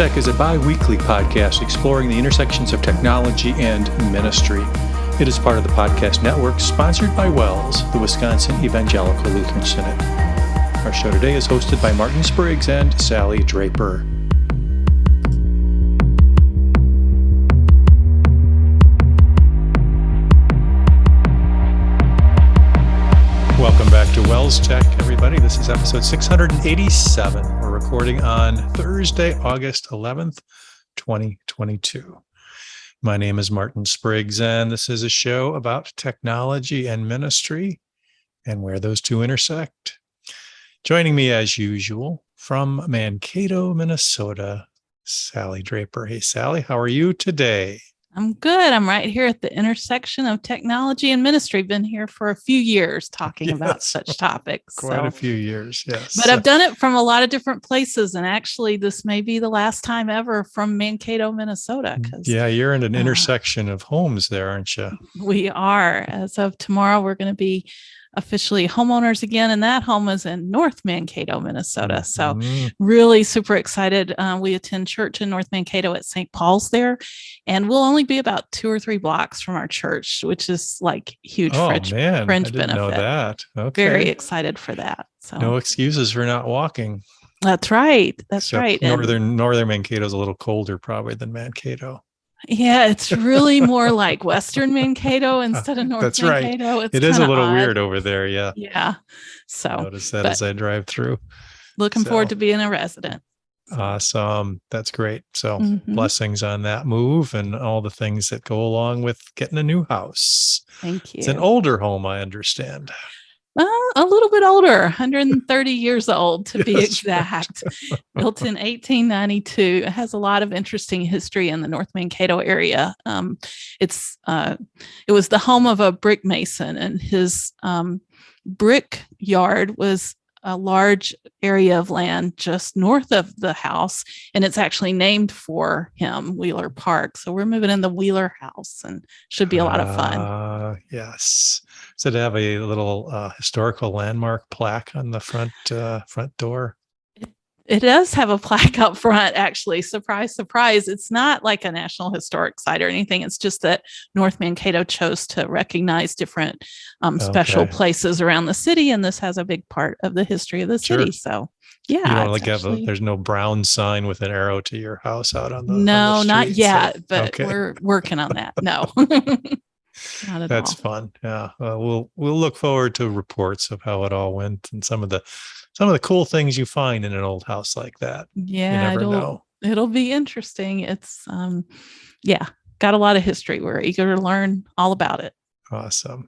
WELSTech is a bi-weekly podcast exploring the intersections of technology and ministry. It is part of the podcast network sponsored by WELS, the Wisconsin Evangelical Lutheran Synod. Our show today is hosted by Martin Spriggs and Sally Draper. Welcome back to WELSTech, everybody. This is episode 687. We're recording on Thursday, August 11th, 2022. My name is Martin Spriggs, and this is a show about technology and ministry and where those two intersect. Joining me, as usual, from Mankato, Minnesota, Sally Draper. Hey, Sally, how are you today? I'm good. I'm right here at the intersection of technology and ministry. Been here for a few years talking about such topics. Quite a few years, yes. But I've done it from a lot of different places. And actually, this may be the last time ever from Mankato, Minnesota. Yeah, you're in an intersection of homes there, aren't you? We are. As of tomorrow, we're going to be officially homeowners again, and that home is in North Mankato, Minnesota. So really super excited. We attend church in North Mankato at St. Paul's there, and we'll only be about 2 or 3 blocks from our church, which is like huge fringe benefit. Know that. Okay. Very excited for that. So no excuses for not walking. That's right. That's right. Northern Mankato is a little colder probably than Mankato. Yeah, it's really more like Western Mankato instead of North Mankato. Right. It is a little weird over there. Yeah. Yeah. So I notice that as I drive through. Looking forward to being a resident. Awesome. That's great. So blessings on that move and all the things that go along with getting a new house. Thank you. It's an older home, I understand. A little bit older, 130 years old to be exact. Built in 1892. It has a lot of interesting history in the North Mankato area. It was the home of a brick mason, and his brick yard was a large area of land just north of the house, and it's actually named for him, Wheeler Park. So we're moving in the Wheeler house, and should be a lot of fun. Yes. So to have a little historical landmark plaque on the front door. It does have a plaque up front, actually. Surprise, surprise. It's not like a National Historic Site or anything. It's just that North Mankato chose to recognize different special places around the city, and this has a big part of the history of the city. So, yeah. You don't there's no brown sign with an arrow to your house out on the No, on the not street, yet, but we're working on that. No. That's fun. Yeah. We'll look forward to reports of how it all went and some of the cool things you find in an old house like that. Yeah. You never know. It'll be interesting. It's got a lot of history. We're eager to learn all about it. Awesome.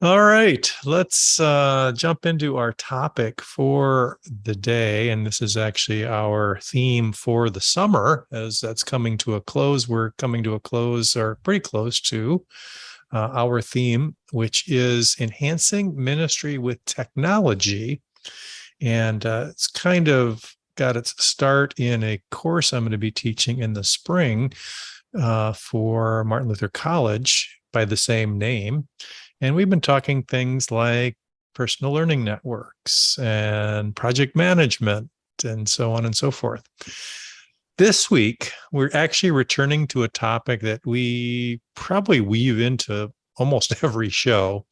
All right, let's jump into our topic for the day. And this is actually our theme for the summer, as that's coming to a close. We're coming to a close, or pretty close to our theme, which is enhancing ministry with technology. And it's kind of got its start in a course I'm going to be teaching in the spring for Martin Luther College by the same name. And we've been talking things like personal learning networks and project management and so on and so forth. This week, we're actually returning to a topic that we probably weave into almost every show,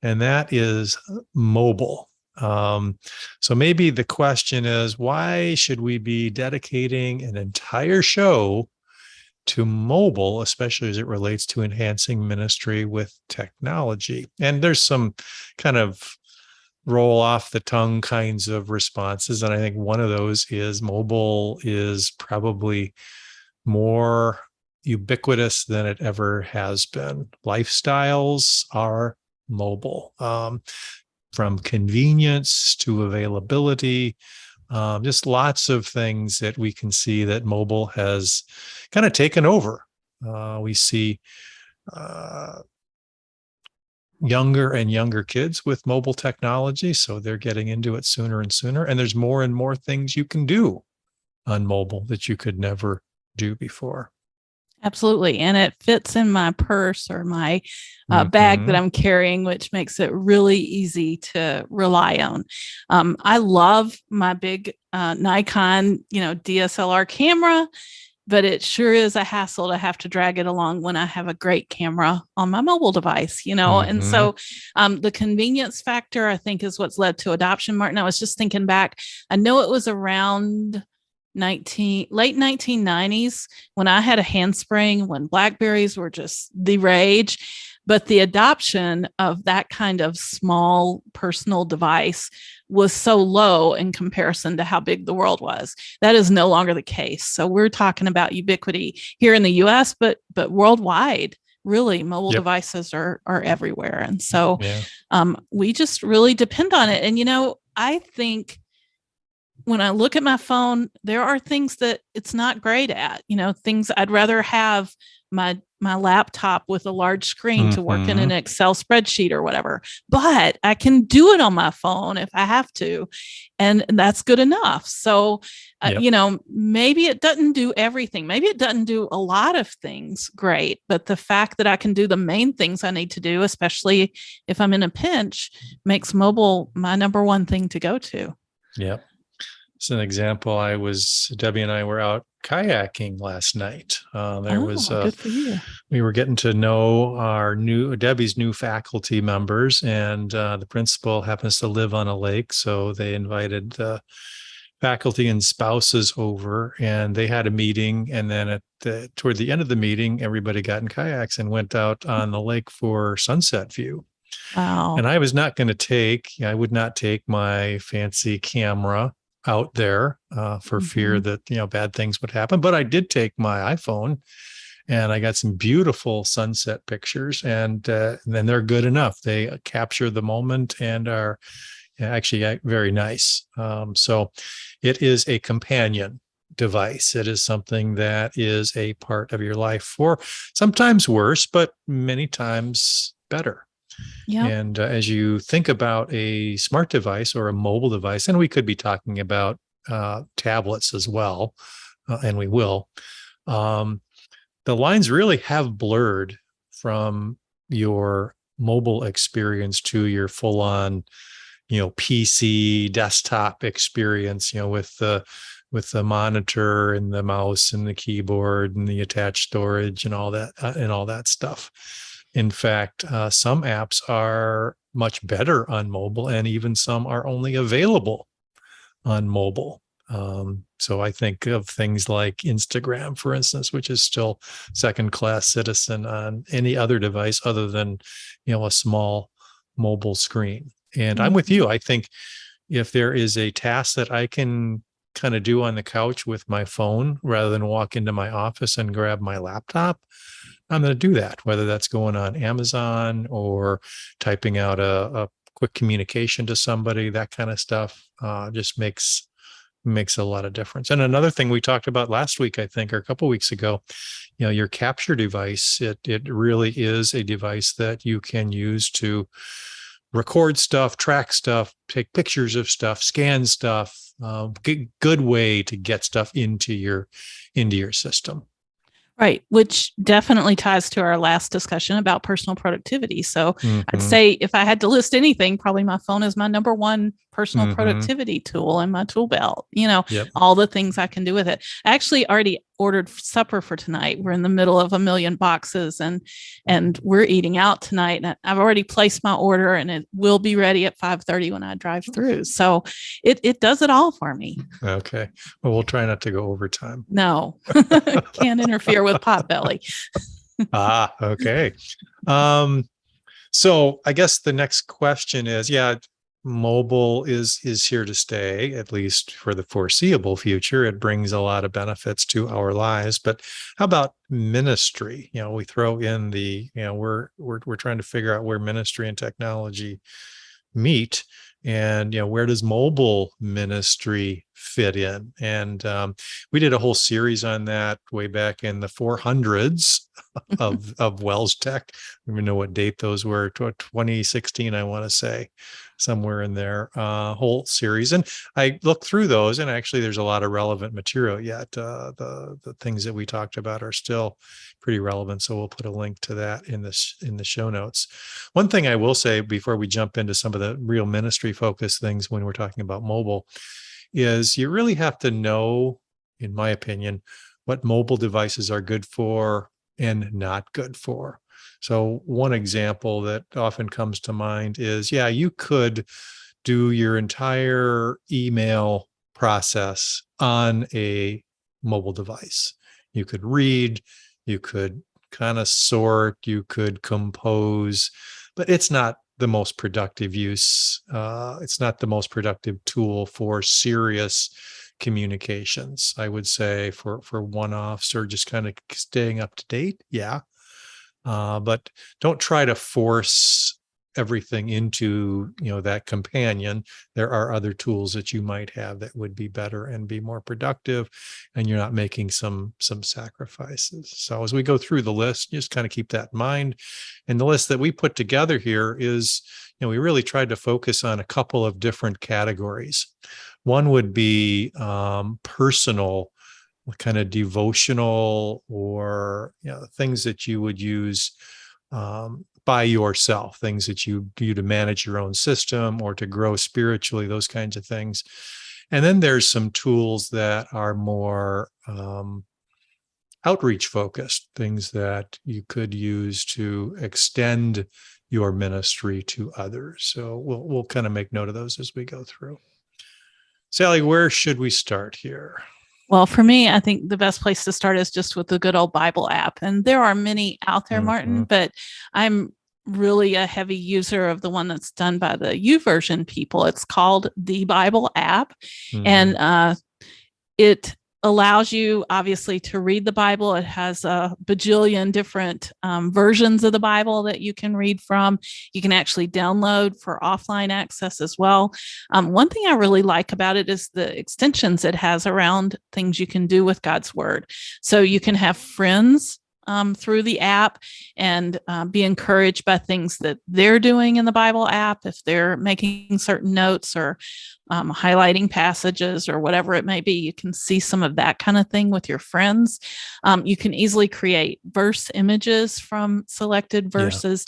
and that is mobile. So maybe the question is, why should we be dedicating an entire show to mobile, especially as it relates to enhancing ministry with technology? And there's some kind of roll off the tongue kinds of responses. And I think one of those is mobile is probably more ubiquitous than it ever has been. Lifestyles are mobile, from convenience to availability. Just lots of things that we can see that mobile has kind of taken over. We see younger and younger kids with mobile technology, so they're getting into it sooner and sooner. And there's more and more things you can do on mobile that you could never do before. Absolutely. And it fits in my purse or my bag that Hmm. I'm carrying, which makes it really easy to rely on. I love my big Nikon, DSLR camera, but it sure is a hassle to have to drag it along when I have a great camera on my mobile device. And Hmm. so the convenience factor, I think, is what's led to adoption. Martin, I was just thinking back, I know it was around late 1990s when I had a handspring, when Blackberries were just the rage. But the adoption of that kind of small personal device was so low in comparison to how big the world was. That is no longer the case. So we're talking about ubiquity here in the US, but worldwide. Really, mobile Yep. devices are everywhere. And so Yeah. we just really depend on it. And, I think when I look at my phone, there are things that it's not great at. Things I'd rather have my laptop with a large screen to work in Hmm. an Excel spreadsheet or whatever. But I can do it on my phone if I have to, and that's good enough. So, Yep. maybe it doesn't do everything. Maybe it doesn't do a lot of things great, but the fact that I can do the main things I need to do, especially if I'm in a pinch, makes mobile my number one thing to go to. Yep. As an example, Debbie and I were out kayaking last night. Oh, good for you. We were getting to know Debbie's new faculty members, and the principal happens to live on a lake. So they invited the faculty and spouses over, and they had a meeting. And then toward the end of the meeting, everybody got in kayaks and went out on the lake for sunset view. And Wow. I would not take my fancy camera out there for fear Mhm. that, bad things would happen. But I did take my iPhone and I got some beautiful sunset pictures and then they're good enough. They capture the moment and are actually very nice. So it is a companion device. It is something that is a part of your life for sometimes worse, but many times better. Yep. And as you think about a smart device or a mobile device, and we could be talking about tablets as well, and we will, um, the lines really have blurred from your mobile experience to your full on, PC desktop experience, with the monitor and the mouse and the keyboard and the attached storage and all that stuff. In fact, some apps are much better on mobile, and even some are only available on mobile. So I think of things like Instagram, for instance, which is still second class citizen on any other device other than, a small mobile screen. And I'm with Mhm. you. I think if there is a task that I can kind of do on the couch with my phone rather than walk into my office and grab my laptop, I'm going to do that, whether that's going on Amazon or typing out a quick communication to somebody, that kind of stuff just makes a lot of difference. And another thing we talked about last week, I think, or a couple of weeks ago, your capture device, it really is a device that you can use to record stuff, track stuff, take pictures of stuff, scan stuff. Good way to get stuff into your system. Right, which definitely ties to our last discussion about personal productivity. So I'd Hmm. say if I had to list anything, probably my phone is my number one personal Hmm. productivity tool in my tool belt. Yep. All the things I can do with it. I actually already ordered supper for tonight. We're in the middle of a million boxes and we're eating out tonight. And I've already placed my order and it will be ready at 5:30 when I drive through. So it does it all for me. Okay. Well, we'll try not to go overtime. No, can't interfere with Potbelly. Okay. Um, so I guess the next question is, yeah, mobile is here to stay, at least for the foreseeable future. It brings a lot of benefits to our lives. But how about ministry? We throw in we're trying to figure out where ministry and technology meet, and where does mobile ministry fit in? And we did a whole series on that way back in the 400s of WELSTech. I don't even know what date those were, 2016, I want to say, somewhere in there, whole series. And I looked through those, and actually there's a lot of relevant material yet. The things that we talked about are still pretty relevant. So we'll put a link to that in the show notes. One thing I will say before we jump into some of the real ministry focused things when we're talking about mobile is you really have to know, in my opinion, what mobile devices are good for and not good for. So one example that often comes to mind is, yeah, you could do your entire email process on a mobile device. You could read, you could kind of sort, you could compose, but it's not the most productive use. It's not the most productive tool for serious communications. I would say for one-offs or just kind of staying up to date. Yeah. But don't try to force everything into that companion. There are other tools that you might have that would be better and be more productive, and you're not making some sacrifices. So as we go through the list, just kind of keep that in mind. And the list that we put together here is, we really tried to focus on a couple of different categories. One would be personal, kind of devotional, or things that you would use by yourself, things that you do to manage your own system or to grow spiritually, those kinds of things. And then there's some tools that are more outreach focused, things that you could use to extend your ministry to others. So we'll kind of make note of those as we go through. Sally, where should we start here? Well, for me, I think the best place to start is just with the good old Bible app. And there are many out there, Martin, but I'm really a heavy user of the one that's done by the YouVersion people. It's called the Bible app. And it allows you obviously to read the Bible. It has a bajillion different versions of the Bible that you can read from. You can actually download for offline access as well. One thing I really like about it is the extensions it has around things you can do with God's word. So you can have friends through the app and be encouraged by things that they're doing in the Bible app. If they're making certain notes or highlighting passages or whatever it may be, you can see some of that kind of thing with your friends. You can easily create verse images from selected verses.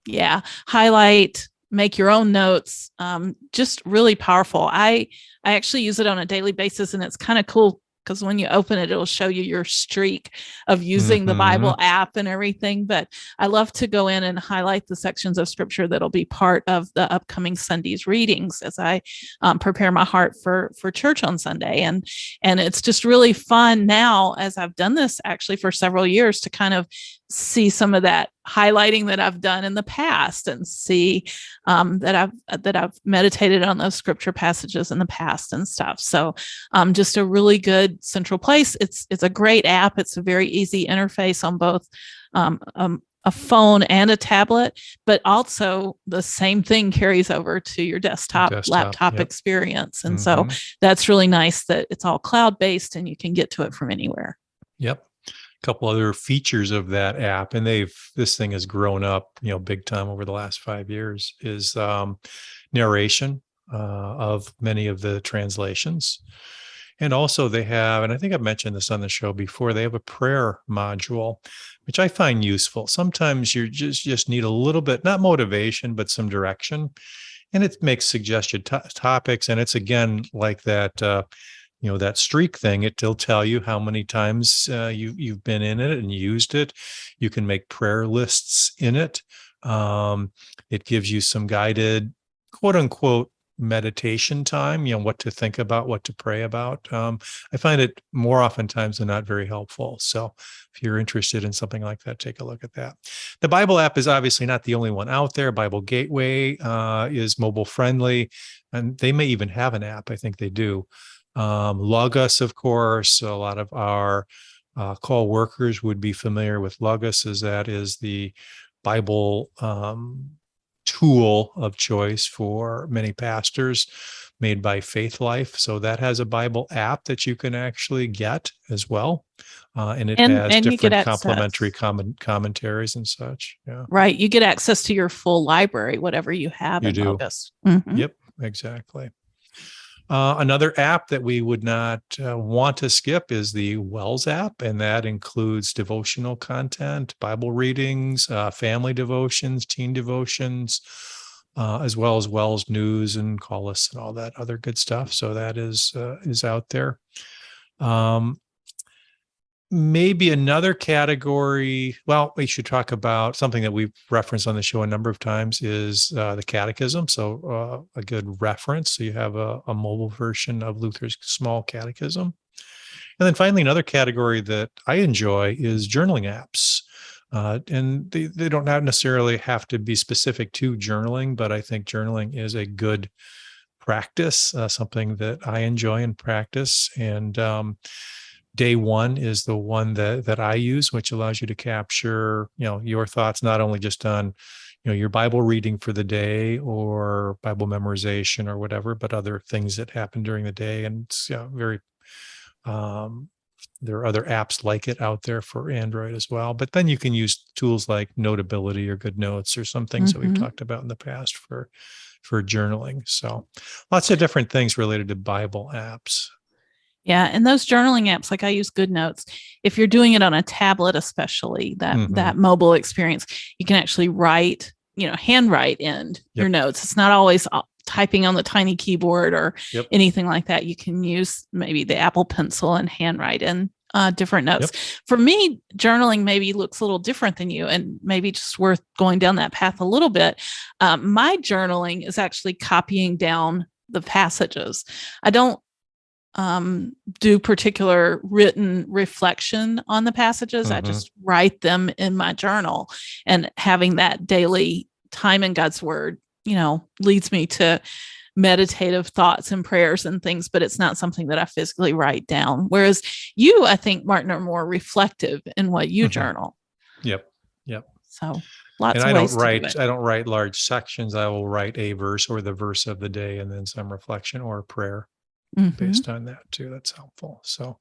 Yeah, cool. Highlight, make your own notes. Just really powerful. I actually use it on a daily basis, and it's kind of cool because when you open it, it'll show you your streak of using the Bible app and everything. But I love to go in and highlight the sections of scripture that'll be part of the upcoming Sunday's readings as I prepare my heart for church on Sunday. And it's just really fun now, as I've done this actually for several years, to kind of see some of that highlighting that I've done in the past and see that I've meditated on those scripture passages in the past and stuff. So just a really good central place. It's a great app. It's a very easy interface on both a phone and a tablet, but also the same thing carries over to your desktop laptop experience. And so that's really nice that it's all cloud-based and you can get to it from anywhere. Yep. Couple other features of that app, and this thing has grown up, big time over the last 5 years, is narration of many of the translations. And also they have, and I think I've mentioned this on the show before, they have a prayer module, which I find useful. Sometimes you just need a little bit, not motivation, but some direction. And it makes suggested topics. And it's, again, like that, that streak thing. It'll tell you how many times you've been in it and used it. You can make prayer lists in it. It gives you some guided, quote unquote, meditation time, what to think about, what to pray about. I find it more oftentimes than not very helpful. So if you're interested in something like that, take a look at that. The Bible app is obviously not the only one out there. Bible Gateway is mobile friendly, and they may even have an app. I think they do. Logos, of course, a lot of our call workers would be familiar with Logos, as that is the Bible tool of choice for many pastors, made by Faith Life. So that has a Bible app that you can actually get as well. And it has different complementary commentaries and such. Yeah. Right. You get access to your full library, whatever you have in Logos. Yep, exactly. Another app that we would not want to skip is the Wells app, and that includes devotional content, Bible readings, family devotions, teen devotions, as well as Wells News and call lists and all that other good stuff. So that is out there. Maybe another category. Well, we should talk about something that we've referenced on the show a number of times is the catechism. So a good reference. So you have a mobile version of Luther's small catechism. And then finally, another category that I enjoy is journaling apps. And they don't necessarily have to be specific to journaling, but I think journaling is a good practice, something that I enjoy and practice. And Day One is the one that I use, which allows you to capture, your thoughts, not only just on, your Bible reading for the day or Bible memorization or whatever, but other things that happen during the day. And it's very, there are other apps like it out there for Android as well. But then you can use tools like Notability or Good Notes or some things that we've talked about in the past for journaling. So lots of different things related to Bible apps. Yeah, and those journaling apps, like I use Good Notes. If you're doing it on a tablet, especially that mobile experience, you can actually write, handwrite in your notes. It's not always typing on the tiny keyboard or anything like that. You can use maybe the Apple Pencil and handwrite in different notes. For me, journaling maybe looks a little different than you, and maybe just worth going down that path a little bit. My journaling is actually copying down the passages. I don't do particular written reflection on the passages. I just write them in my journal, and having that daily time in God's word, leads me to meditative thoughts and prayers and things, but it's not something that I physically write down. Whereas you, I think, Martin, are more reflective in what you journal. Yep. So lots and of ways to do it. I don't write large sections. I will write a verse or the verse of the day and then some reflection or prayer. Based on that too. That's helpful. So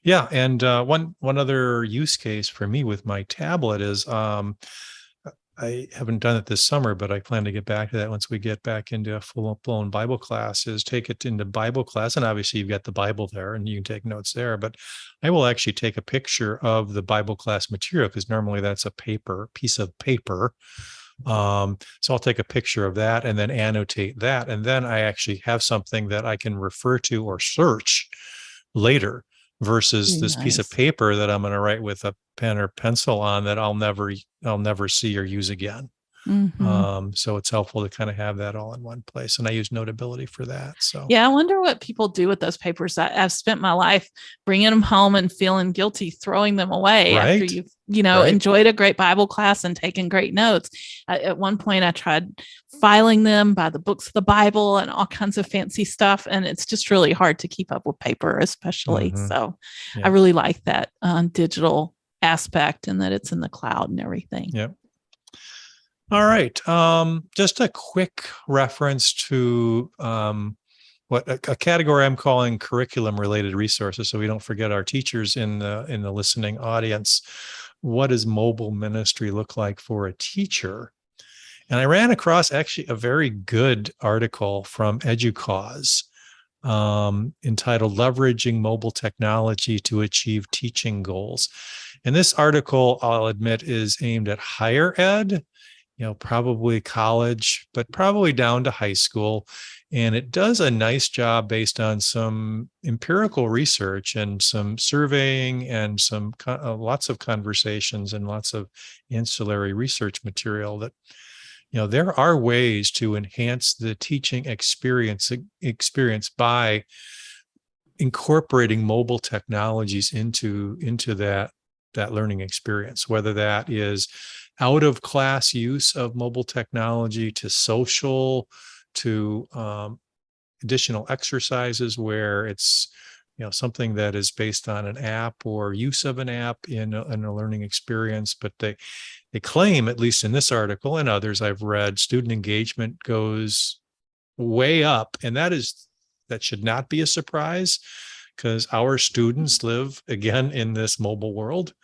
yeah. And one other use case for me with my tablet is I haven't done it this summer, but I plan to get back to that once we get back into a full-blown Bible class, is take it into Bible class. And obviously you've got the Bible there and you can take notes there, but I will actually take a picture of the Bible class material, because normally that's a piece of paper. So I'll take a picture of that and then annotate that. And then I actually have something that I can refer to or search later versus this piece of paper that I'm going to write with a pen or pencil on that I'll never see or use again. So it's helpful to kind of have that all in one place. And I use Notability for that. So yeah, I wonder what people do with those papers. I've spent my life bringing them home and feeling guilty throwing them away after you've, enjoyed a great Bible class and taken great notes. At one point, I tried filing them by the books of the Bible and all kinds of fancy stuff. And it's just really hard to keep up with paper, especially. So I really like that digital aspect and that it's in the cloud and everything. Yep. All right. Just a quick reference to what a category I'm calling curriculum-related resources, so we don't forget our teachers in the listening audience. What does mobile ministry look like for a teacher? And I ran across actually a very good article from EDUCAUSE entitled "Leveraging Mobile Technology to Achieve Teaching Goals." And this article, I'll admit, is aimed at higher ed, probably college, but probably down to high school. And it does a nice job based on some empirical research and some surveying and some lots of conversations and lots of ancillary research material that, there are ways to enhance the teaching experience by incorporating mobile technologies into that learning experience, whether that is out of class use of mobile technology to social, to additional exercises where it's something that is based on an app or use of an app in a learning experience. But they claim, at least in this article and others I've read, student engagement goes way up, and that should not be a surprise, because our students live again in this mobile world.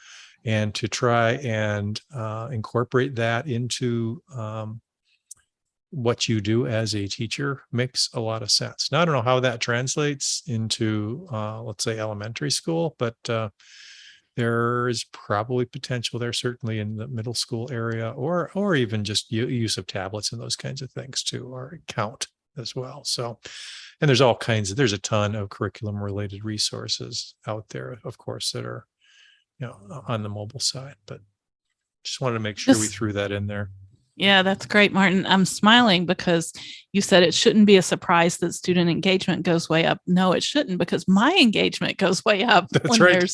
And to try and incorporate that into what you do as a teacher makes a lot of sense. Now, I don't know how that translates into, let's say, elementary school, but there is probably potential there, certainly in the middle school area, or even just use of tablets and those kinds of things too, or count as well. So, and there's a ton of curriculum related resources out there, of course, that are, on the mobile side, but just wanted to make sure we threw that in there. Yeah, that's great, Martin. I'm smiling because you said it shouldn't be a surprise that student engagement goes way up. No, it shouldn't, because my engagement goes way up That's right.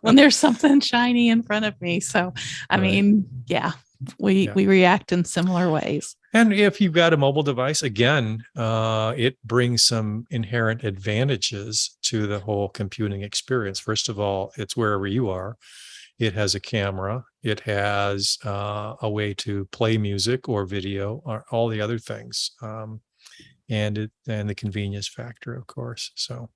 when there's something shiny in front of me. So, I mean, we react in similar ways. And if you've got a mobile device, again, it brings some inherent advantages to the whole computing experience. First of all, it's wherever you are. It has a camera. It has a way to play music or video or all the other things, and the convenience factor, of course. So,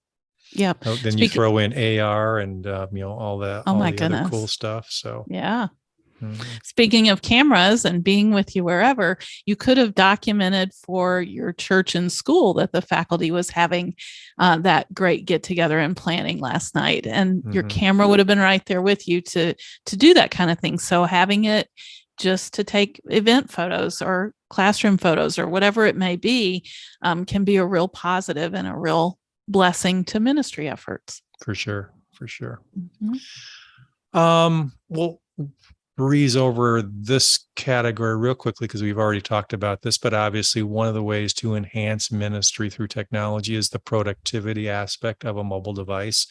yeah. Then you throw in AR and all the other cool stuff. So, yeah. Speaking of cameras and being with you wherever, you could have documented for your church and school that the faculty was having that great get together and planning last night, and your camera would have been right there with you to do that kind of thing. So having it just to take event photos or classroom photos or whatever it may be can be a real positive and a real blessing to ministry efforts. For sure. Well, breeze over this category real quickly because we've already talked about this, but obviously one of the ways to enhance ministry through technology is the productivity aspect of a mobile device.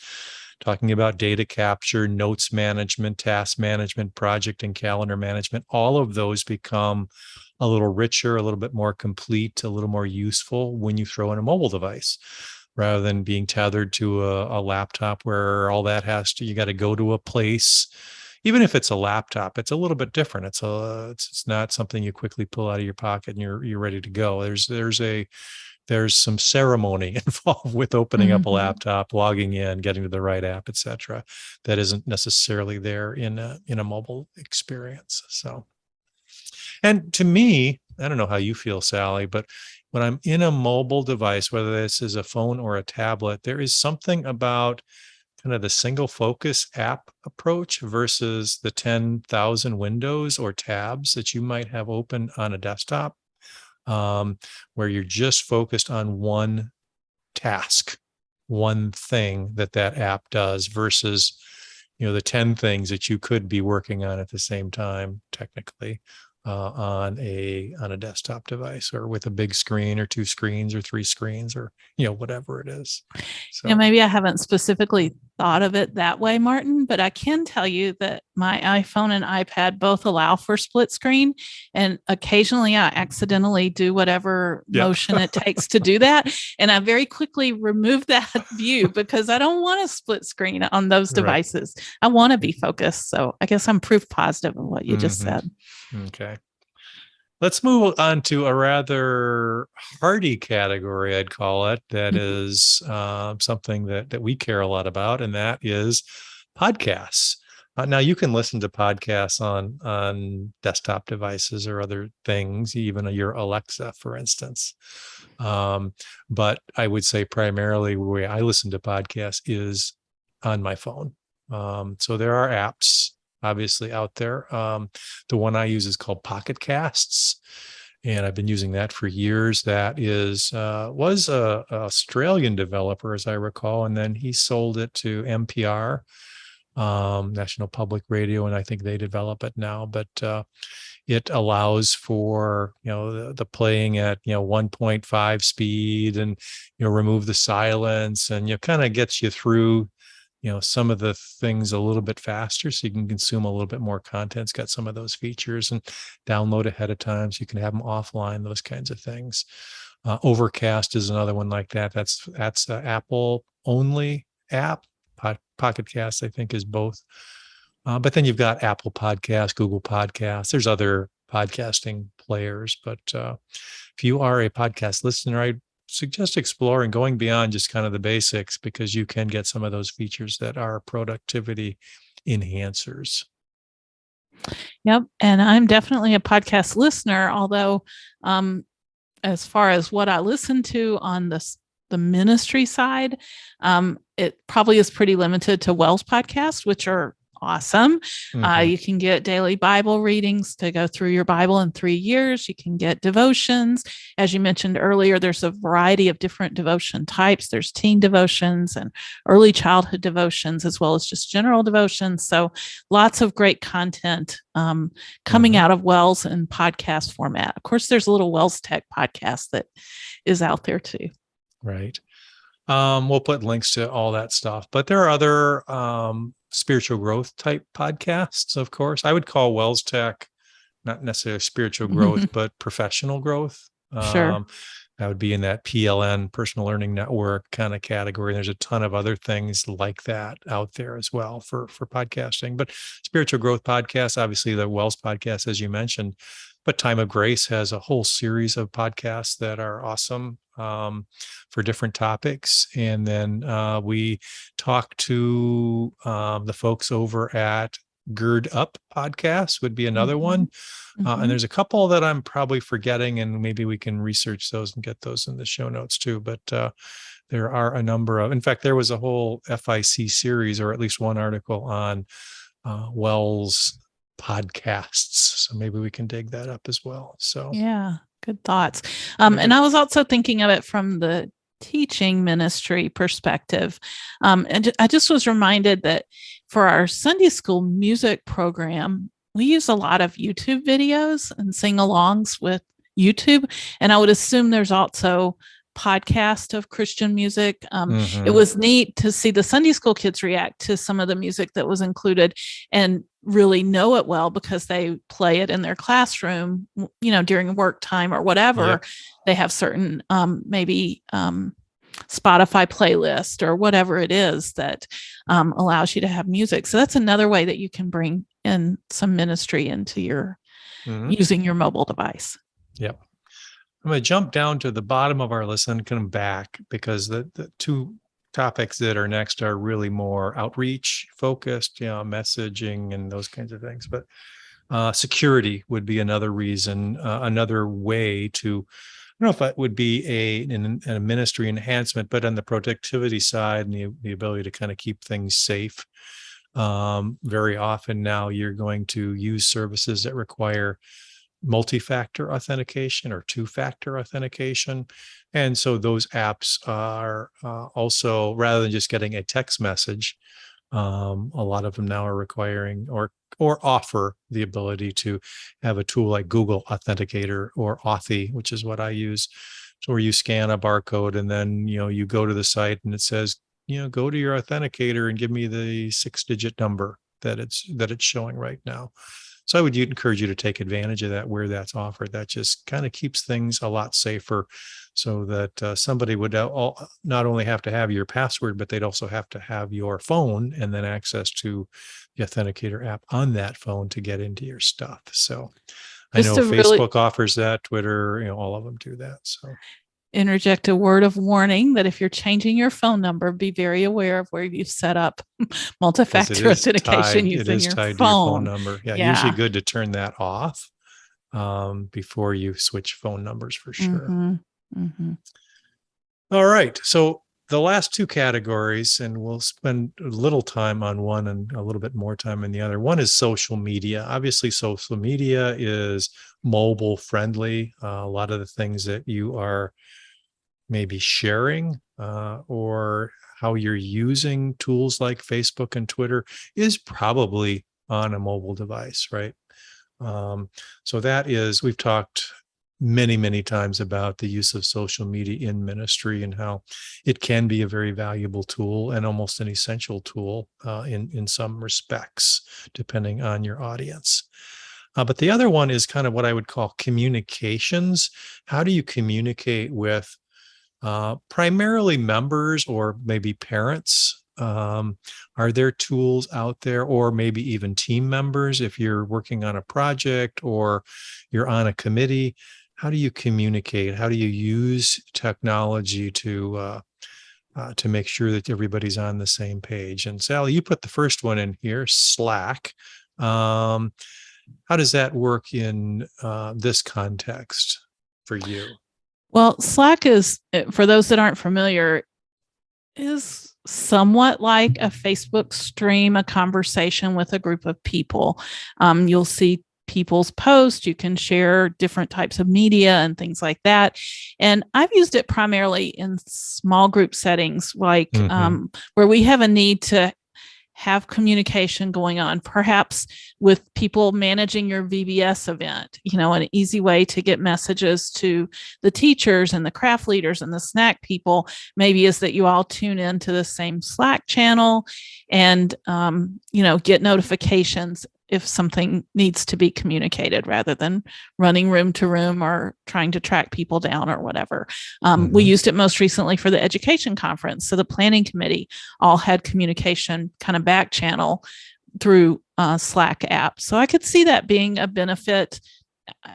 Talking about data capture, notes management, task management, project and calendar management, all of those become a little richer, a little bit more complete, a little more useful when you throw in a mobile device, rather than being tethered to a laptop where all that you got to go to a place. Even if it's a laptop, it's a little bit different. It's not something you quickly pull out of your pocket and you're ready to go. There's some ceremony involved with opening up a laptop, logging in, getting to the right app, etc. That isn't necessarily there in a mobile experience. So, and to me, I don't know how you feel, Sally, but when I'm in a mobile device, whether this is a phone or a tablet, there is something about kind of the single focus app approach versus the 10,000 windows or tabs that you might have open on a desktop, where you're just focused on one task, one thing that app does versus, the 10 things that you could be working on at the same time, technically, on a desktop device or with a big screen or two screens or three screens or, whatever it is. So maybe I haven't specifically thought of it that way, Martin, but I can tell you that my iPhone and iPad both allow for split screen. And occasionally I accidentally do whatever motion it takes to do that. And I very quickly remove that view because I don't want to split screen on those devices. Right. I want to be focused. So I guess I'm proof positive of what you just said. Okay. Let's move on to a rather hardy category, I'd call it, that is something that we care a lot about, and that is podcasts. Now, you can listen to podcasts on desktop devices or other things, even your Alexa, for instance. But I would say primarily the way I listen to podcasts is on my phone. So there are apps obviously out there. The one I use is called Pocket Casts, and I've been using that for years. That was a Australian developer, as I recall, and then he sold it to NPR, National Public Radio, and I think they develop it now. But it allows for the playing at 1.5 speed, and remove the silence, and kind of gets you through some of the things a little bit faster so you can consume a little bit more content. It's got some of those features, and download ahead of time so you can have them offline, those kinds of things. Overcast is another one like that. That's an Apple only app. Pocket Cast, I think, is both. But then you've got Apple Podcasts, Google Podcasts. There's other podcasting players. But if you are a podcast listener, I suggest exploring, going beyond just kind of the basics, because you can get some of those features that are productivity enhancers. Yep. And I'm definitely a podcast listener, although as far as what I listen to on the ministry side, it probably is pretty limited to Wells podcasts, which are awesome. Mhm. You can get daily Bible readings to go through your Bible in 3 years. You can get devotions. As you mentioned earlier, there's a variety of different devotion types. There's teen devotions and early childhood devotions, as well as just general devotions. So lots of great content coming out of Wells in podcast format. Of course, there's a little WELSTech podcast that is out there too. Right. We'll put links to all that stuff, but there are other spiritual growth type podcasts, of course. I would call WELSTech not necessarily spiritual growth, but professional growth. Sure. That would be in that PLN, personal learning network kind of category. There's a ton of other things like that out there as well for podcasting. But spiritual growth podcasts, obviously the Wells podcast, as you mentioned, but Time of Grace has a whole series of podcasts that are awesome for different topics. And then we talk to the folks over at Gird Up podcast would be another one. And there's a couple that I'm probably forgetting, and maybe we can research those and get those in the show notes too. But there are a number of, in fact, there was a whole FIC series, or at least one article on Wells podcasts. So maybe we can dig that up as well. So yeah, good thoughts. And I was also thinking of it from the teaching ministry perspective. And I just was reminded that for our Sunday school music program, we use a lot of YouTube videos and sing-alongs with YouTube. And I would assume there's also podcast of Christian music. It was neat to see the Sunday school kids react to some of the music that was included and really know it well because they play it in their classroom, during work time or whatever. Yep. They have certain maybe Spotify playlist or whatever it is that allows you to have music. So that's another way that you can bring in some ministry into your using your mobile device. Yep. I'm going to jump down to the bottom of our list and come back because the two topics that are next are really more outreach focused, messaging and those kinds of things. But security would be another reason, another way to, I don't know if that would be a ministry enhancement, but on the productivity side and the ability to kind of keep things safe. Very often now you're going to use services that require multi-factor authentication or two-factor authentication. And so those apps are also, rather than just getting a text message, a lot of them now are requiring or offer the ability to have a tool like Google Authenticator or Authy, which is what I use. So where you scan a barcode and then, you go to the site and it says, go to your authenticator and give me the 6-digit number that it's showing right now. So I would encourage you to take advantage of that where that's offered. That just kind of keeps things a lot safer so that somebody would not only have to have your password, but they'd also have to have your phone and then access to the Authenticator app on that phone to get into your stuff. So I know Facebook offers that, Twitter, all of them do that. So interject a word of warning that if you're changing your phone number, be very aware of where you've set up multi-factor authentication using your phone. To your phone number. Yeah, usually good to turn that off before you switch phone numbers for sure. All right. So the last two categories, and we'll spend a little time on one and a little bit more time on the other. One is social media. Obviously, social media is mobile friendly. A lot of the things that you are maybe sharing or how you're using tools like Facebook and Twitter is probably on a mobile device, right? So that is, we've talked many, many times about the use of social media in ministry and how it can be a very valuable tool and almost an essential tool in some respects, depending on your audience. But the other one is kind of what I would call communications. How do you communicate with primarily members or maybe parents? Are there tools out there, or maybe even team members if you're working on a project or you're on a committee? How do you communicate? How do you use technology to make sure that everybody's on the same page? And Sally, you put the first one in here, Slack. How does that work in this context for you? Well, Slack is, for those that aren't familiar, is somewhat like a Facebook stream, a conversation with a group of people. You'll see people's posts, you can share different types of media and things like that. And I've used it primarily in small group settings, like where we have a need to have communication going on, perhaps with people managing your VBS event. An easy way to get messages to the teachers and the craft leaders and the snack people maybe is that you all tune into the same Slack channel and, get notifications if something needs to be communicated rather than running room to room or trying to track people down or whatever. We used it most recently for the education conference. So the planning committee all had communication kind of back channel through Slack app. So I could see that being a benefit,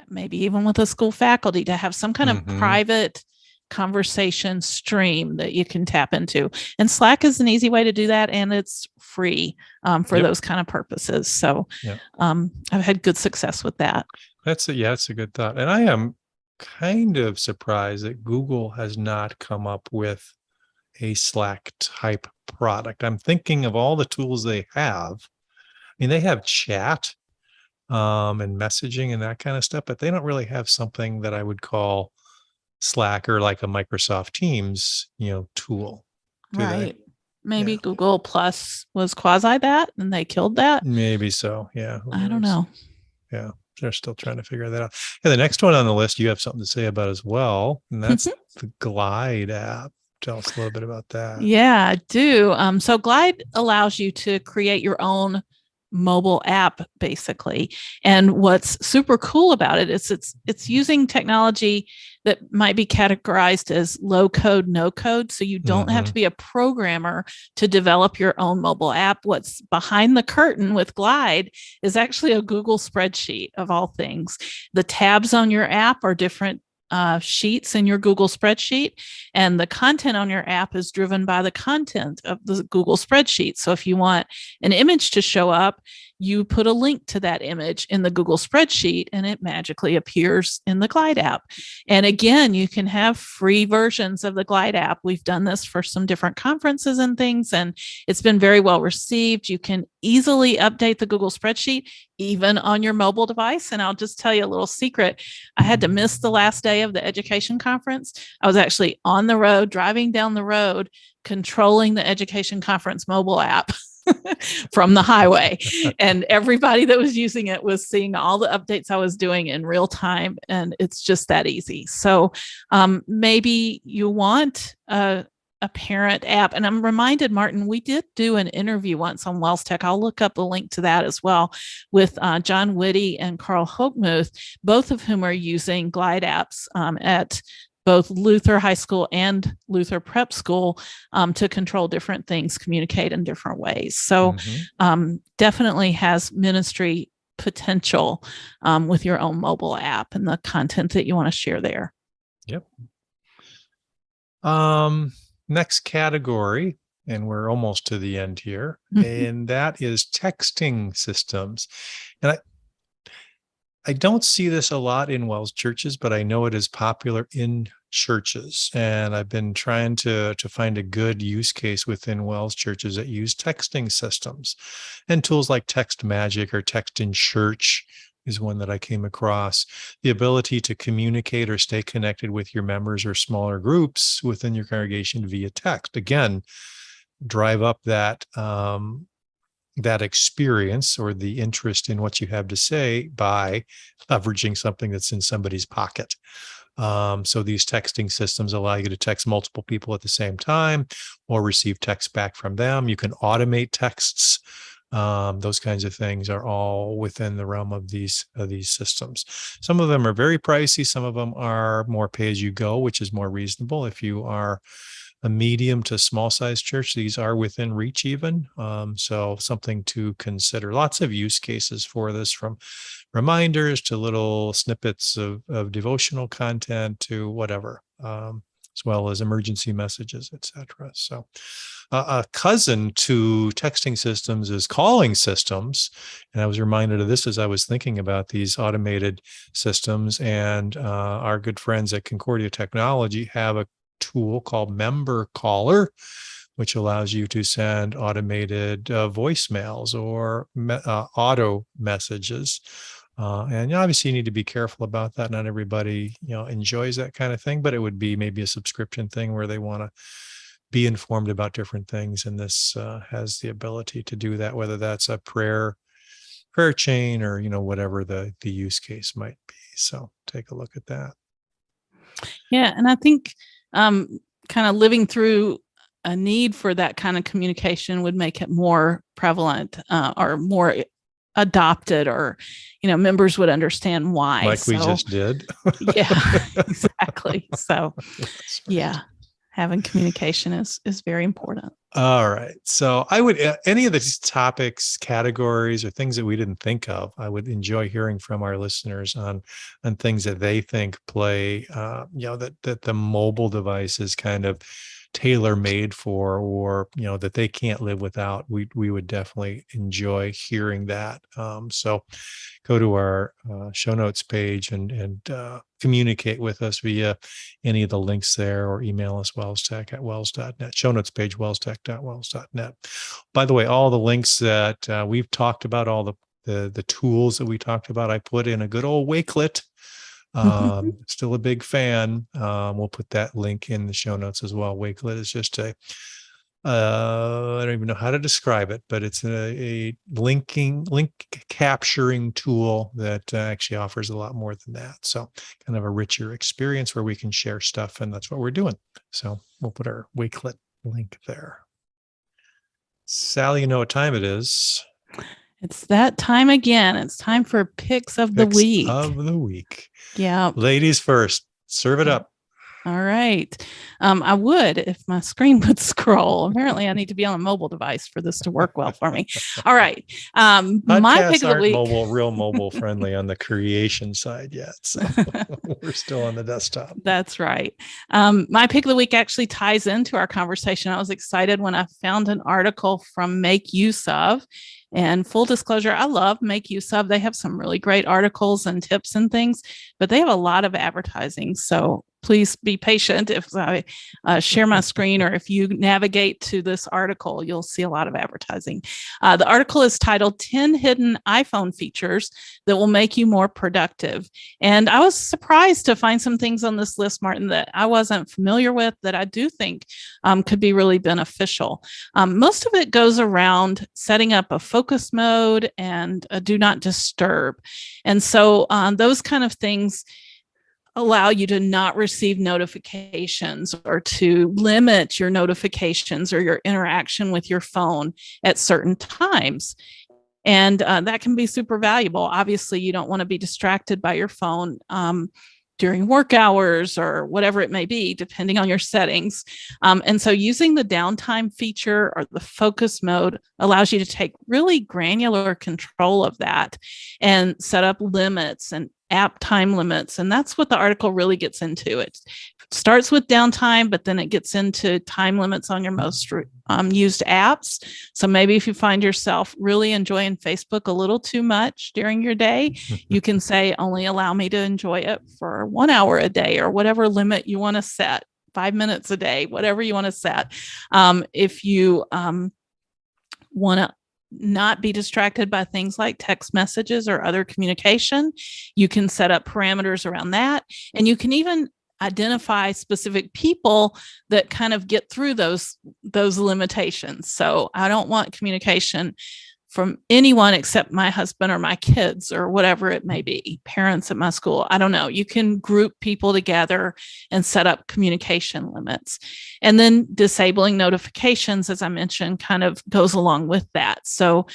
maybe even with a school faculty, to have some kind of private conversation stream that you can tap into. And Slack is an easy way to do that. And it's free for those kind of purposes. So I've had good success with that. That's a good thought. And I am kind of surprised that Google has not come up with a Slack type product. I'm thinking of all the tools they have. I mean, they have chat and messaging and that kind of stuff, but they don't really have something that I would call Slack or like a Microsoft Teams, tool. Right. Maybe Google Plus was quasi that and they killed that. Maybe so. Yeah. I don't know. Yeah. They're still trying to figure that out. And the next one on the list, you have something to say about as well. And that's the Glide app. Tell us a little bit about that. Yeah, I do. So Glide allows you to create your own mobile app, basically. And what's super cool about it is it's using technology that might be categorized as low code, no code. So you don't have to be a programmer to develop your own mobile app. What's behind the curtain with Glide is actually a Google spreadsheet of all things. The tabs on your app are different sheets in your Google spreadsheet, and the content on your app is driven by the content of the Google spreadsheet. So if you want an image to show up, you put a link to that image in the Google spreadsheet and it magically appears in the Glide app. And again, you can have free versions of the Glide app. We've done this for some different conferences and things, and it's been very well received. You can easily update the Google spreadsheet even on your mobile device. And I'll just tell you a little secret. I had to miss the last day of the education conference. I was actually on the road, driving down the road, controlling the education conference mobile app from the highway. And everybody that was using it was seeing all the updates I was doing in real time. And it's just that easy. So maybe you want a parent app. And I'm reminded, Martin, we did do an interview once on WELSTech. I'll look up a link to that as well, with John Whitty and Carl Hochmuth, both of whom are using Glide apps at both Luther High School and Luther Prep School to control different things, communicate in different ways. So definitely has ministry potential with your own mobile app and the content that you want to share there. Yep. Next category, and we're almost to the end here, and that is texting systems. And I don't see this a lot in WELS churches, but I know it is popular in churches. And I've been trying to find a good use case within WELS churches that use texting systems. And tools like Text Magic or Text in Church is one that I came across. The ability to communicate or stay connected with your members or smaller groups within your congregation via text. Again, drive up that experience or the interest in what you have to say by leveraging something that's in somebody's pocket. So these texting systems allow you to text multiple people at the same time or receive text back from them. You can automate texts. Those kinds of things are all within the realm of these systems. Some of them are very pricey. Some of them are more pay as you go, which is more reasonable. If you are a medium to small size church, these are within reach even. So something to consider. Lots of use cases for this, from reminders to little snippets of devotional content to whatever. as well as emergency messages, etc. So a cousin to texting systems is calling systems. And I was reminded of this as I was thinking about these automated systems. And our good friends at Concordia Technology have a tool called Member Caller, which allows you to send automated voicemails or auto messages. And obviously you need to be careful about that. Not everybody, enjoys that kind of thing, but it would be maybe a subscription thing where they want to be informed about different things. And this has the ability to do that, whether that's a prayer chain or, whatever the use case might be. So take a look at that. Yeah. And I think kind of living through a need for that kind of communication would make it more prevalent or more adopted, or members would understand why. Like we just did. Yeah, exactly. So yeah, having communication is very important. All right. So I would, any of these topics, categories, or things that we didn't think of, I would enjoy hearing from our listeners on things that they think play, that the mobile device is kind of tailor-made for, or that they can't live without. We would definitely enjoy hearing that. So go to our show notes page and communicate with us via any of the links there, or email us WELSTech@WELS.net. Show notes page WELSTech.WELS.net. By the way, all the links that we've talked about, all the tools that we talked about, I put in a good old Wakelet. Still a big fan. We'll put that link in the show notes as well. Wakelet is just I don't even know how to describe it, but it's a link capturing tool that actually offers a lot more than that. So kind of a richer experience where we can share stuff, and that's what we're doing. So we'll put our Wakelet link there. Sally, you know what time it is? It's that time again. It's time for picks of the week. Yeah. Ladies first. Serve it up. All right. I would if my screen would scroll. Apparently, I need to be on a mobile device for this to work well for me. All right. My pick of the week. Real mobile friendly on the creation side yet. So we're still on the desktop. That's right. My pick of the week actually ties into our conversation. I was excited when I found an article from Make Use Of. And full disclosure, I love Make Use Of. They have some really great articles and tips and things, but they have a lot of advertising. So please be patient if I share my screen, or if you navigate to this article, you'll see a lot of advertising. The article is titled 10 Hidden iPhone Features That Will Make You More Productive. And I was surprised to find some things on this list, Martin, that I wasn't familiar with, that I do think could be really beneficial. Most of it goes around setting up a focus mode and a do not disturb. And so those kind of things allow you to not receive notifications, or to limit your notifications or your interaction with your phone at certain times. And that can be super valuable. Obviously, you don't want to be distracted by your phone during work hours or whatever it may be, depending on your settings. And so using the downtime feature or the focus mode allows you to take really granular control of that and set up limits and app time limits. And that's what the article really gets into. It starts with downtime, but then it gets into time limits on your most used apps. So maybe if you find yourself really enjoying Facebook a little too much during your day, you can say, only allow me to enjoy it for 1 hour a day, or whatever limit you want to set, 5 minutes a day, whatever you want to set. If you want to not be distracted by things like text messages or other communication, you can set up parameters around that. And you can even identify specific people that kind of get through those limitations. So I don't want communication from anyone except my husband or my kids or whatever it may be, parents at my school. I don't know. You can group people together and set up communication limits. And then disabling notifications, as I mentioned, kind of goes along with that. So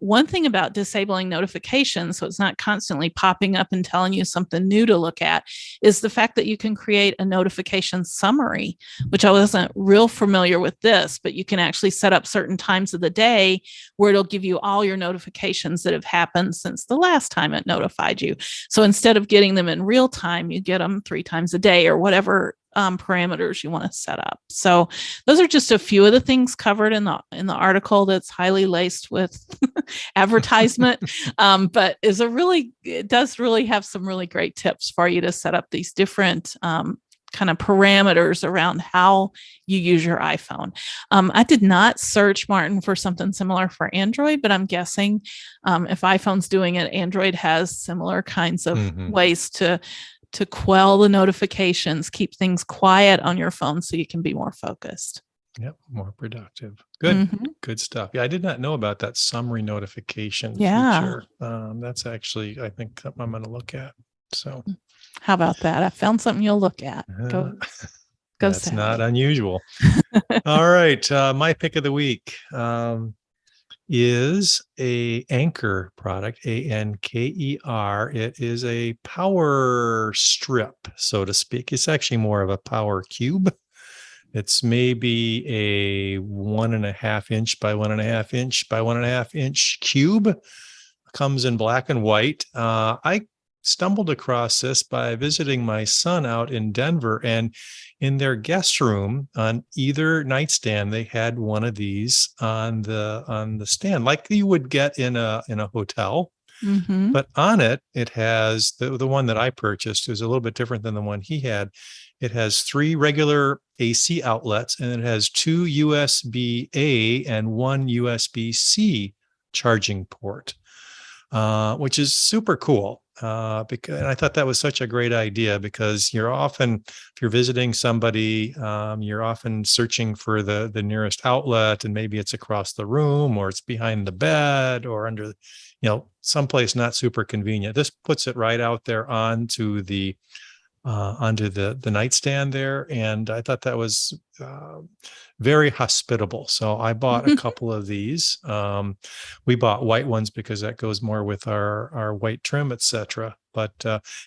one thing about disabling notifications, so it's not constantly popping up and telling you something new to look at, is the fact that you can create a notification summary, which I wasn't real familiar with this, but you can actually set up certain times of the day where it'll give you all your notifications that have happened since the last time it notified you. So instead of getting them in real time, you get them 3 times a day or whatever parameters you want to set up. So those are just a few of the things covered in the article that's highly laced with advertisement, but it does really have some really great tips for you to set up these different kind of parameters around how you use your iPhone. I did not search, Martin, for something similar for Android, but I'm guessing if iPhone's doing it, Android has similar kinds of ways to quell the notifications, keep things quiet on your phone so you can be more focused. Yep, more productive. Good, good stuff. Yeah, I did not know about that summary notification feature. That's actually, I think, something I'm going to look at. So, how about that? I found something you'll look at. Go that's Sally. not unusual. All right, my pick of the week is a Anker product, Anker. It is a power strip, so to speak. It's actually more of a power cube. It's maybe a 1.5 inch by 1.5 inch by 1.5 inch cube. Comes in black and white. I stumbled across this by visiting my son out in Denver, and in their guest room on either nightstand, they had one of these on the stand, like you would get in a hotel. But on it, it has the one that I purchased is a little bit different than the one he had. It has 3 regular AC outlets, and it has 2 USB-A and 1 USB-C charging port, which is super cool. And I thought that was such a great idea because if you're visiting somebody, you're often searching for the nearest outlet, and maybe it's across the room or it's behind the bed or under, someplace not super convenient. This puts it right out there onto the nightstand there. And I thought that was very hospitable. So I bought a couple of these. We bought white ones because that goes more with our white trim, etc. But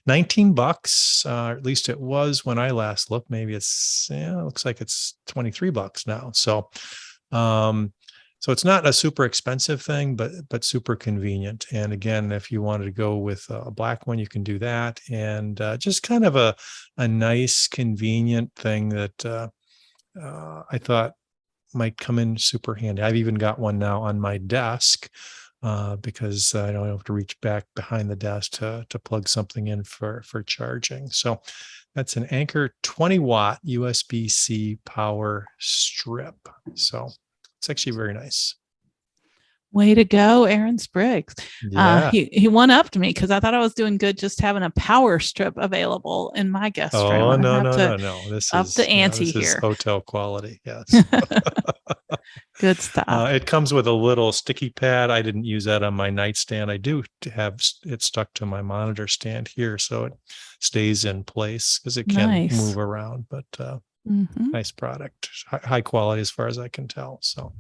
$19, at least it was when I last looked. Maybe it looks like it's $23 now. So so it's not a super expensive thing, but super convenient. And again, if you wanted to go with a black one, you can do that. And just kind of a nice, convenient thing that I thought might come in super handy. I've even got one now on my desk because I don't have to reach back behind the desk to plug something in for charging. So that's an Anker 20-watt USB-C power strip. So it's actually very nice. Way to go, Aaron Spriggs. Yeah. He one-upped me because I thought I was doing good just having a power strip available in my guest room. Oh, no. This up is the ante this here. is hotel quality. Yes. Good stuff. It comes with a little sticky pad. I didn't use that on my nightstand. I do have it stuck to my monitor stand here, so it stays in place because it can move around. But nice product, high quality as far as I can tell. So.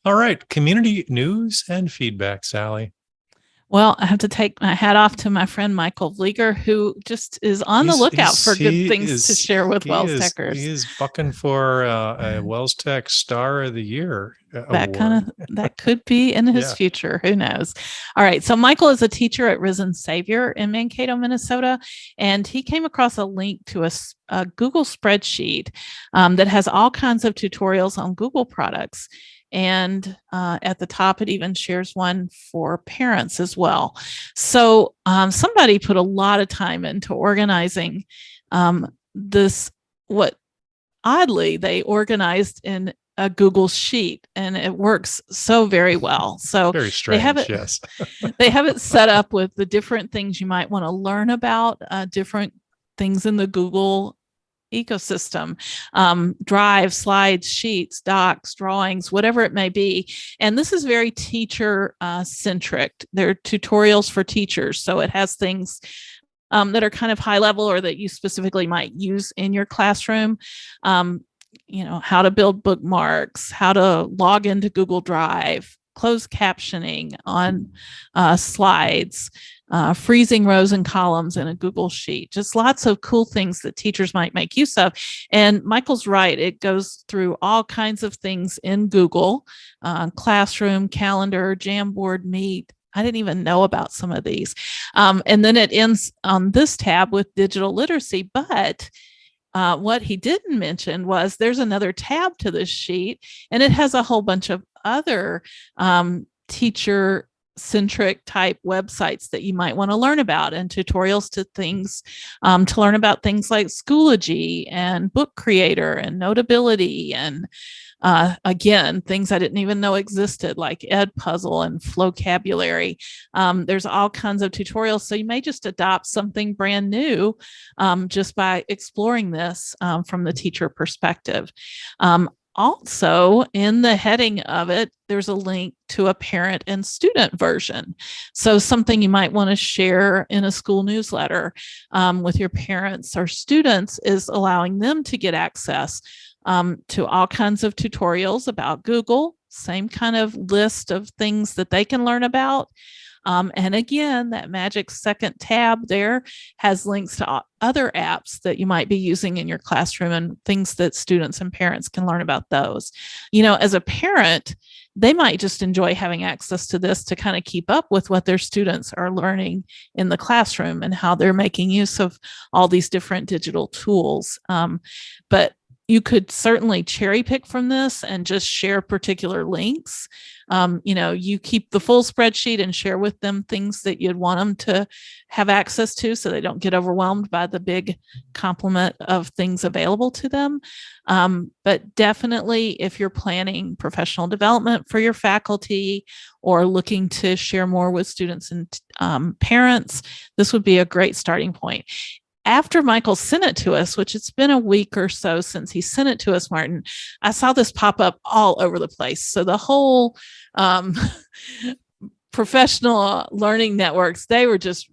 All right, community news and feedback, Sally. Well, I have to take my hat off to my friend Michael Vlieger, who just is on the lookout for good things to share with WELSTechers. He is bucking for a WELSTech Star of the Year award. That could be in his future. Who knows? All right. So Michael is a teacher at Risen Savior in Mankato, Minnesota, and he came across a link to a Google spreadsheet that has all kinds of tutorials on Google products. And at the top, it even shares one for parents as well. So somebody put a lot of time into organizing this, what oddly they organized in a Google sheet, and it works so very well. So very strange, yes. They have it set up with the different things you might want to learn about, different things in the Google ecosystem, drive, slides, sheets, docs, drawings, whatever it may be. And this is very teacher centric. They're tutorials for teachers. So it has things that are kind of high level or that you specifically might use in your classroom. How to build bookmarks, how to log into Google Drive, closed captioning on slides, freezing rows and columns in a Google Sheet, just lots of cool things that teachers might make use of. And Michael's right. It goes through all kinds of things in Google, Classroom, Calendar, Jamboard, Meet. I didn't even know about some of these. And then it ends on this tab with digital literacy, but What he didn't mention was there's another tab to this sheet, and it has a whole bunch of other teacher centric type websites that you might want to learn about, and tutorials to things to learn about things like Schoology and Book Creator and Notability, and again, things I didn't even know existed, like Edpuzzle and Flocabulary. There's all kinds of tutorials. So you may just adopt something brand new just by exploring this from the teacher perspective. Also, in the heading of it, there's a link to a parent and student version. So something you might want to share in a school newsletter with your parents or students is allowing them to get access to all kinds of tutorials about Google, same kind of list of things that they can learn about. And again, that magic second tab there has links to other apps that you might be using in your classroom and things that students and parents can learn about those. As a parent, they might just enjoy having access to this to kind of keep up with what their students are learning in the classroom and how they're making use of all these different digital tools. But you could certainly cherry pick from this and just share particular links. You keep the full spreadsheet and share with them things that you'd want them to have access to so they don't get overwhelmed by the big complement of things available to them. But definitely, if you're planning professional development for your faculty or looking to share more with students and parents, this would be a great starting point. After Michael sent it to us, which it's been a week or so since he sent it to us, Martin, I saw this pop up all over the place. So the whole professional learning networks,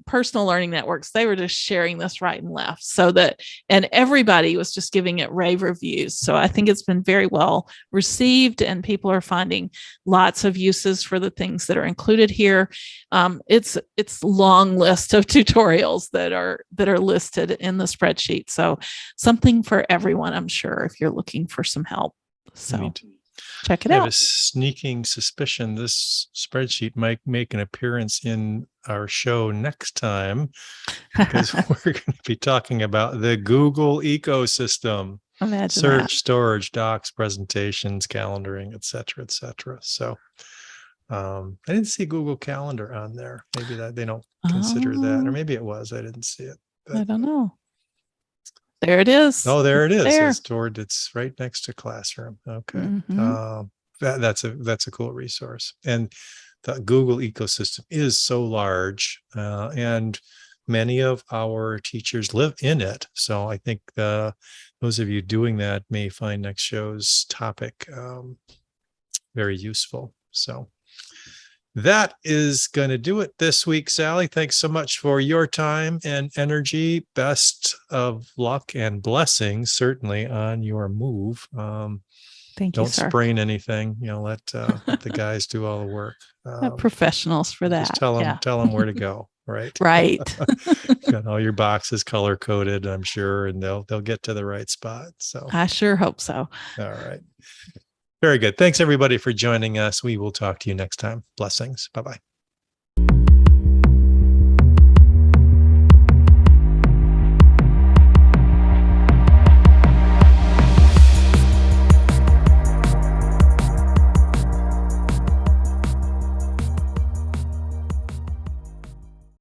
personal learning networks, they were just sharing this right and left and everybody was just giving it rave reviews. So I think it's been very well received and people are finding lots of uses for the things that are included here. It's long list of tutorials that are listed in the spreadsheet. So something for everyone, I'm sure, if you're looking for some help. So check it out. I have a sneaking suspicion this spreadsheet might make an appearance in our show next time because we're going to be talking about the Google ecosystem. Imagine search, that. storage, docs, presentations, calendaring, et cetera, et cetera. So I didn't see Google Calendar on there. Maybe that they don't consider that, or maybe it was. I didn't see it. But I don't know. There it is. Oh, there it is. There. It's right next to Classroom. Okay. Mm-hmm. That's a cool resource. And the Google ecosystem is so large, and many of our teachers live in it. So I think those of you doing that may find next show's topic very useful. So that is going to do it this week, Sally. Thanks so much for your time and energy. Best of luck and blessings, certainly, on your move. Thank you, sir. Don't sprain anything. Let the guys do all the work. Professionals for that. Just tell them where to go. Right. Right. Got all your boxes color coded, I'm sure, and they'll get to the right spot. So I sure hope so. All right. Very good. Thanks everybody for joining us. We will talk to you next time. Blessings. Bye-bye.